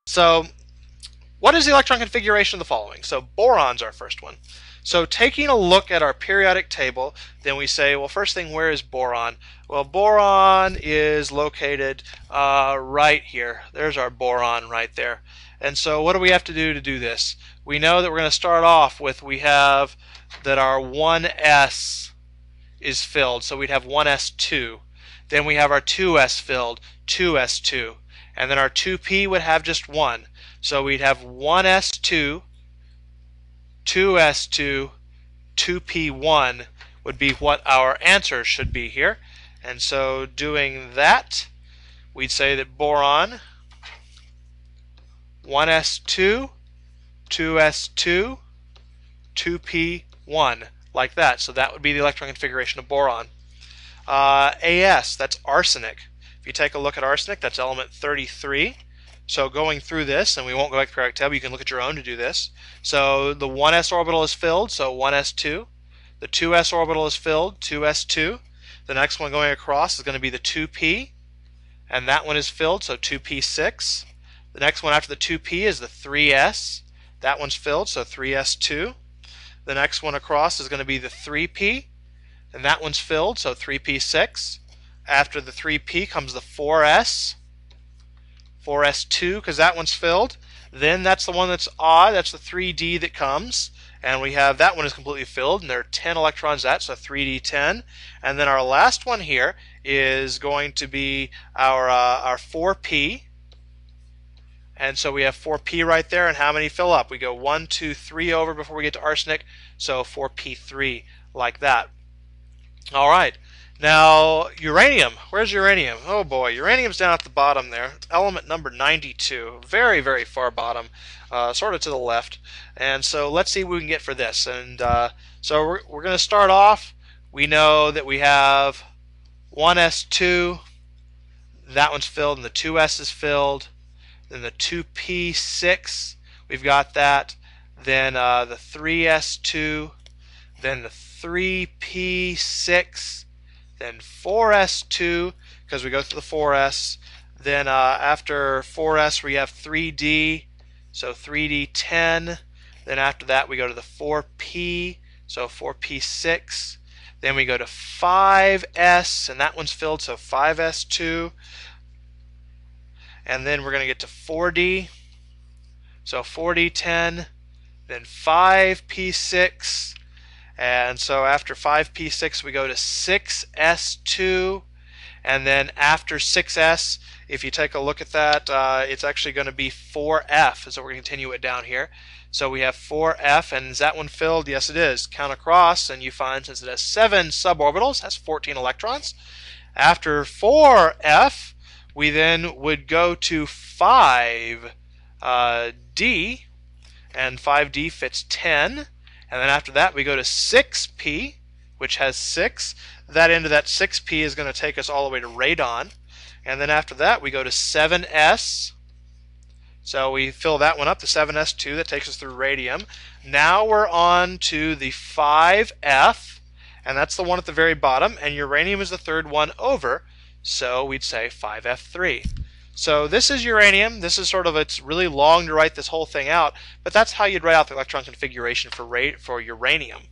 So what is the electron configuration of the following? So boron's our first one. So taking a look at our periodic table, then we say, well, first thing, where is boron? Well, boron is located right here. There's our boron right there. And so what do we have to do this? We know that we're going to start off with, we have that our 1s is filled, so we'd have 1s2. Then we have our 2s filled, 2s2. And then our 2p would have just 1. So we'd have 1s2, 2s2, 2p1 would be what our answer should be here. And so doing that, we'd say that boron 1s2, 2s2, 2p1, like that. So that would be the electron configuration of boron. As, that's arsenic. If you take a look at arsenic, that's element 33. So going through this, and we won't go back to the periodic table, you can look at your own to do this. So the 1s orbital is filled, so 1s2. The 2s orbital is filled, 2s2. The next one going across is going to be the 2p, and that one is filled, so 2p6. The next one after the 2p is the 3s. That one's filled, so 3s2. The next one across is going to be the 3p, and that one's filled, so 3p6. After the 3p comes the 4s. 4s2, because that one's filled. Then that's the one that's odd, that's the 3d that comes, and we have that one is completely filled, and there are 10 electrons at, so 3d10. And then our last one here is going to be our 4p, and so we have 4p right there, and how many fill up? We go 1, 2, 3 over before we get to arsenic, so 4p3, like that. Alright. Now, uranium. Where's uranium? Oh boy, uranium's down at the bottom there. It's element number 92. Very, very far bottom, sort of to the left. And so let's see what we can get for this. And so we're going to start off. We know that we have 1s2. That one's filled, and the 2s is filled. Then the 2p6, we've got that. Then the 3s2. Then the 3p6. Then 4s2, because we go through the 4s. Then after 4s we have 3d, so 3d10. Then after that we go to the 4p, so 4p6. Then we go to 5s, and that one's filled, so 5s2. And then we're going to get to 4d, so 4d10. Then 5p6. And so after 5p6 we go to 6s2, and then after 6s, if you take a look at that, it's actually going to be 4f, so we're going to continue it down here. So we have 4f, and is that one filled? Yes, it is. Count across, and you find since it has 7 suborbitals, has 14 electrons. After 4f, we then would go to 5d, and 5d fits 10. And then after that we go to 6p, which has 6. That end of that 6p is going to take us all the way to radon. And then after that we go to 7s. So we fill that one up, the 7s2, that takes us through radium. Now we're on to the 5f, and that's the one at the very bottom, and uranium is the third one over, so we'd say 5f3. So this is uranium. This is sort of, it's really long to write this whole thing out, but that's how you'd write out the electron configuration for uranium.